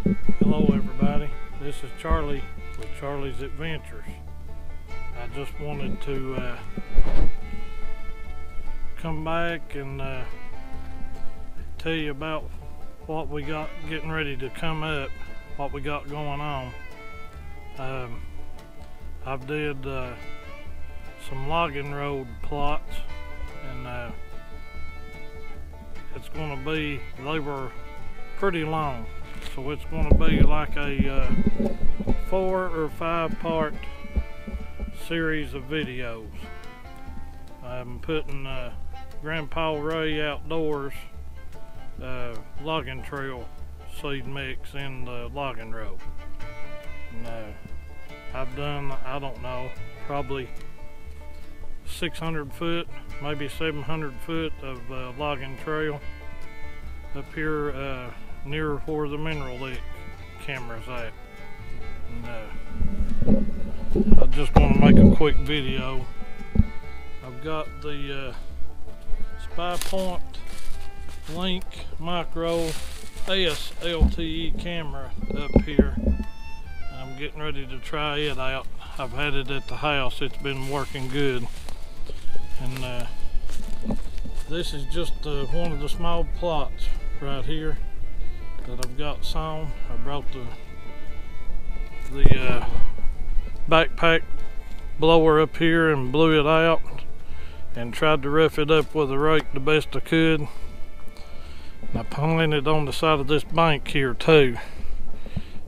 Hello everybody, this is Charlie with Charlie's Adventures. I just wanted to come back and tell you about what we got getting ready to come up, what we got going on. I've did some logging road plots, and it's going to be, they were pretty long, so it's going to be like a 4 or 5 part series of videos. I'm putting Grandpa Ray Outdoors logging trail seed mix in the logging road. And I've done, I don't know, probably 600 foot, maybe 700 foot of logging trail up here near where the Mineral Lick camera's at. And I'm just going to make a quick video. I've got the SpyPoint Link Micro S LTE camera up here. I'm getting ready to try it out. I've had it at the house, it's been working good. And this is just one of the small plots right here that I've got sown. I brought the backpack blower up here and blew it out and tried to rough it up with a rake the best I could. And I planted on the side of this bank here too.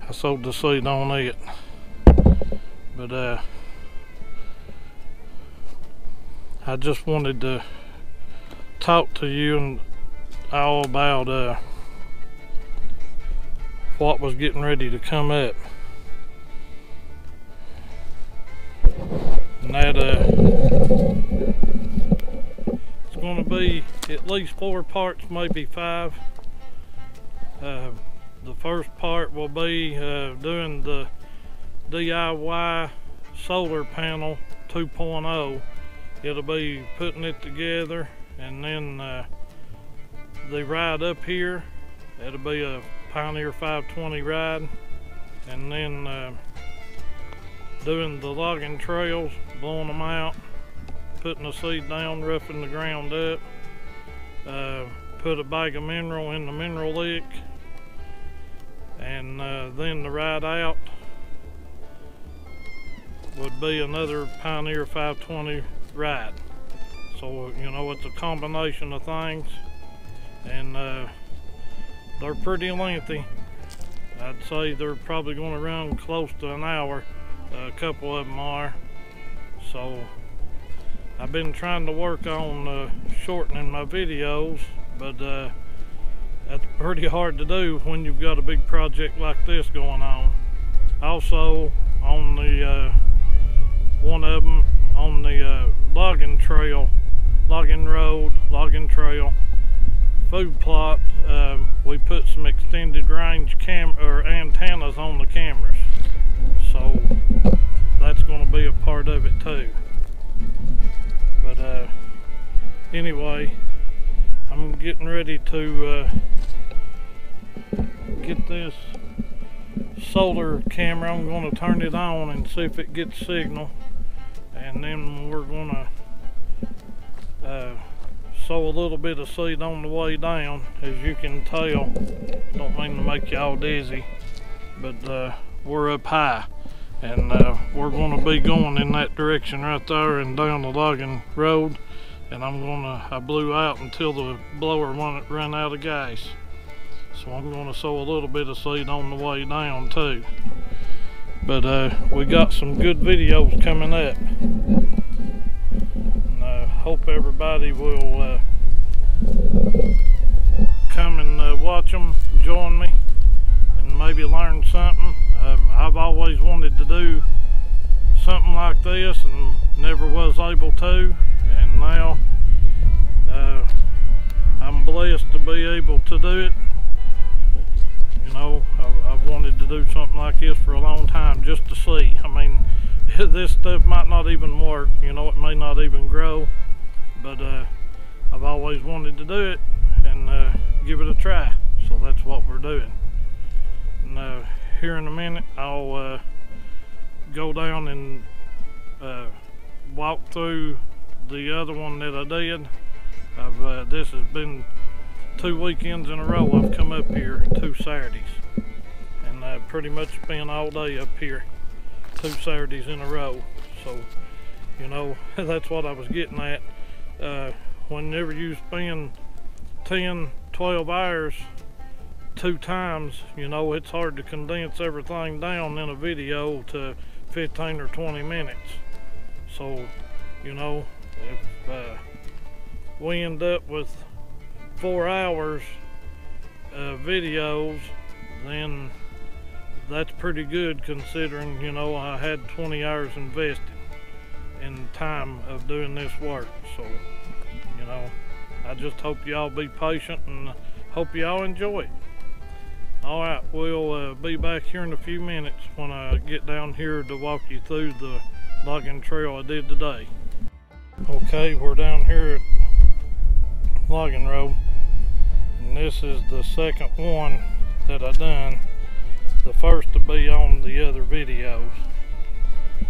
I sowed the seed on it. But I just wanted to talk to you and all about what was getting ready to come up. And that it's going to be at least 4 parts, maybe 5. The first part will be doing the DIY solar panel 2.0. It'll be putting it together, and then the ride up here, it'll be a Pioneer 520 ride, and then doing the logging trails, blowing them out, putting the seed down, roughing the ground up, put a bag of mineral in the Mineral Lick, and then the ride out would be another Pioneer 520 ride. So, you know, it's a combination of things, and they're pretty lengthy. I'd say they're probably going to run close to an hour. A couple of them are. So I've been trying to work on shortening my videos, but that's pretty hard to do when you've got a big project like this going on. Also, on the one of them on the logging trail, logging road, logging trail food plot, we put some extended range antennas on the cameras, so that's going to be a part of it too. But anyway, I'm getting ready to get this solar camera. I'm going to turn it on and see if it gets signal, and then we're going to sow a little bit of seed on the way down. As you can tell, don't mean to make you all dizzy, but we're up high, and we're going to be going in that direction right there and down the logging road. And I blew out until the blower ran out of gas, so I'm going to sow a little bit of seed on the way down too. But we got some good videos coming up. Hope everybody will come and watch them, join me, and maybe learn something. I've always wanted to do something like this and never was able to, and now I'm blessed to be able to do it. You know, I've wanted to do something like this for a long time, just to see. I mean, this stuff might not even work, you know, it may not even grow, but I've always wanted to do it and give it a try, so that's what we're doing. And here in a minute, I'll go down and walk through the other one that I did. This has been 2 weekends in a row I've come up here, 2 Saturdays. And I've pretty much spent all day up here, 2 Saturdays in a row. So, you know, that's what I was getting at. Whenever you spend 10, 12 hours 2 times, you know, it's hard to condense everything down in a video to 15 or 20 minutes. So, you know, if we end up with 4 hours of videos, then that's pretty good considering, you know, I had 20 hours invested in time of doing this work. So, you know, I just hope y'all be patient and hope y'all enjoy it. Alright, we'll be back here in a few minutes when I get down here to walk you through the logging trail I did today. Okay, we're down here at Logging Road, and this is the second one that I done. The first to be on the other videos.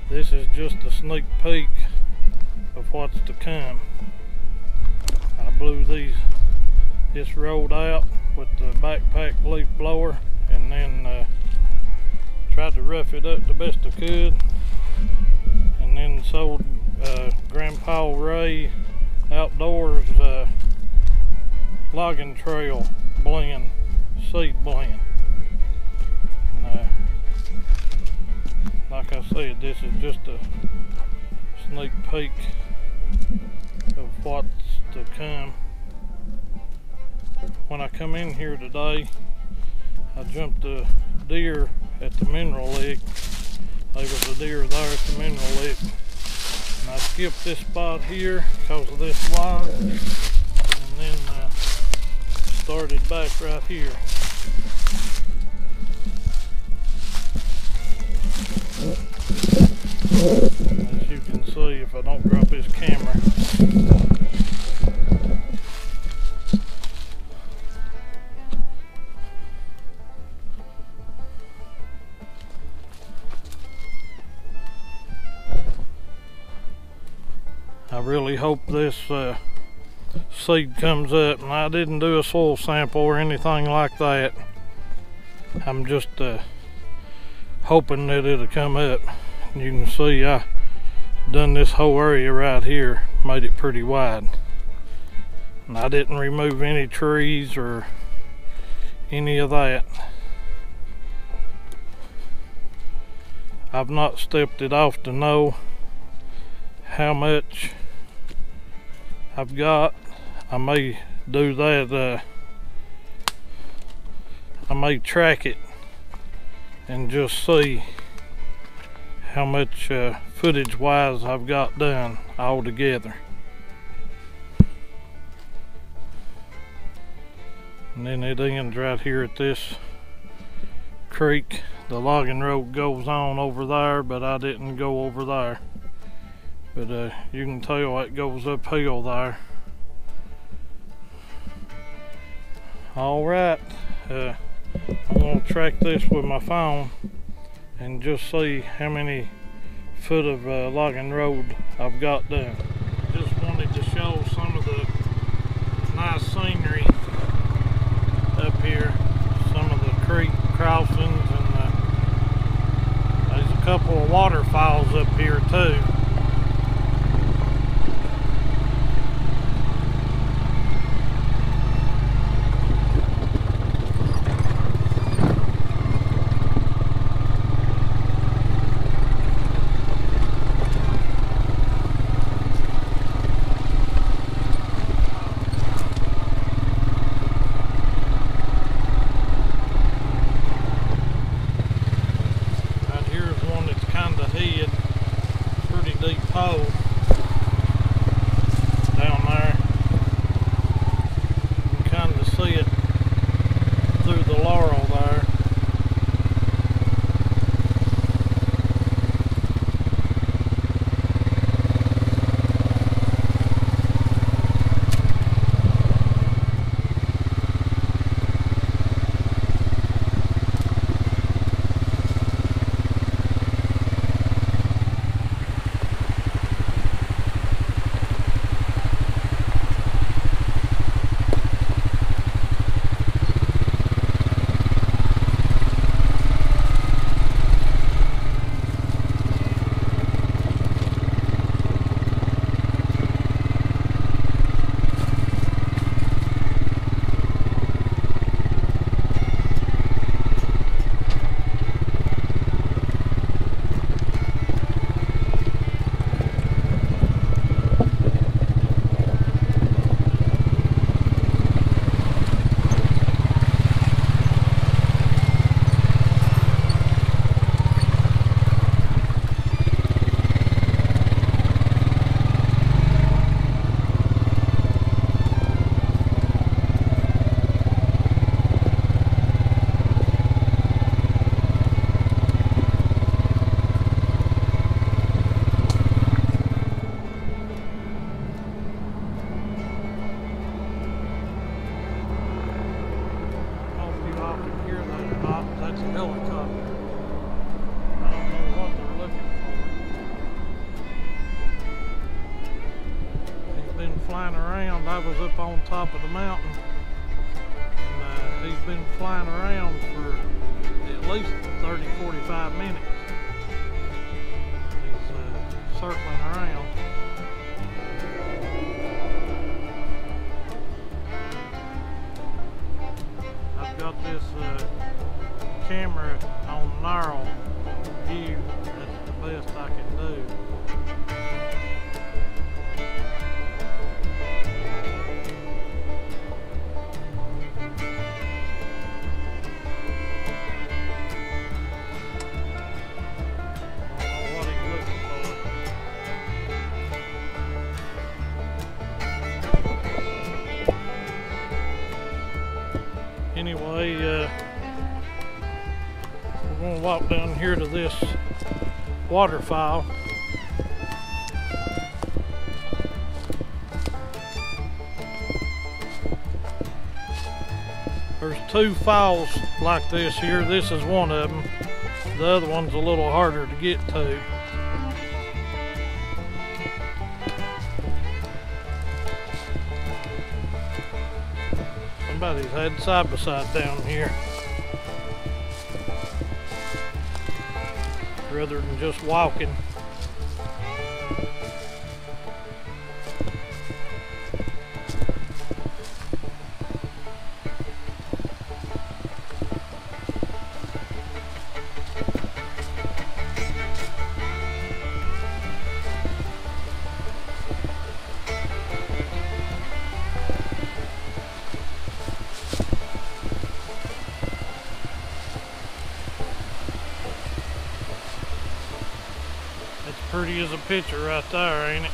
This is just a sneak peek of what's to come. I blew this road out with the backpack leaf blower, and then tried to rough it up the best I could, and then sold Grandpa Ray Outdoors logging trail blend, seed blend. And, like I said, this is just a sneak peek of what's to come. When I come in here today, I jumped a deer at the Mineral Lick. There was a deer there at the Mineral Lick, and I skipped this spot here because of this log, and then started back right here. As you can see, if I don't drop this camera, I really hope this seed comes up, and I didn't do a soil sample or anything like that. I'm just hoping that it'll come up. You can see I done this whole area right here, made it pretty wide, and I didn't remove any trees or any of that. I've not stepped it off to know how much I've got. I may do that. I may track it and just see how much footage wise I've got done all together. And then it ends right here at this creek. The logging road goes on over there, but I didn't go over there. But you can tell it goes uphill there. Alright, I'm going to track this with my phone and just see how many foot of logging road I've got done. Just wanted to show some of the nice scenery up here, some of the creek crossings, and there's a couple of waterfalls up here too. Down there, you can kind of see it through the laurel there. helicopter. I don't know what they're looking for. He's been flying around. I was up on top of the mountain, and he's been flying around for at least 30-45 minutes. He's circling around. I've got this camera on narrow view. That's the best I can do. Anyway, we're going to walk down here to this waterfall. There's two falls like this here. This is one of them. The other one's a little harder to get to. Somebody's heading side by side down here, rather than just walking. It's pretty as a picture right there, ain't it?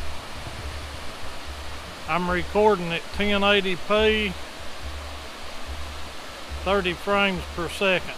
I'm recording at 1080p, 30 frames per second.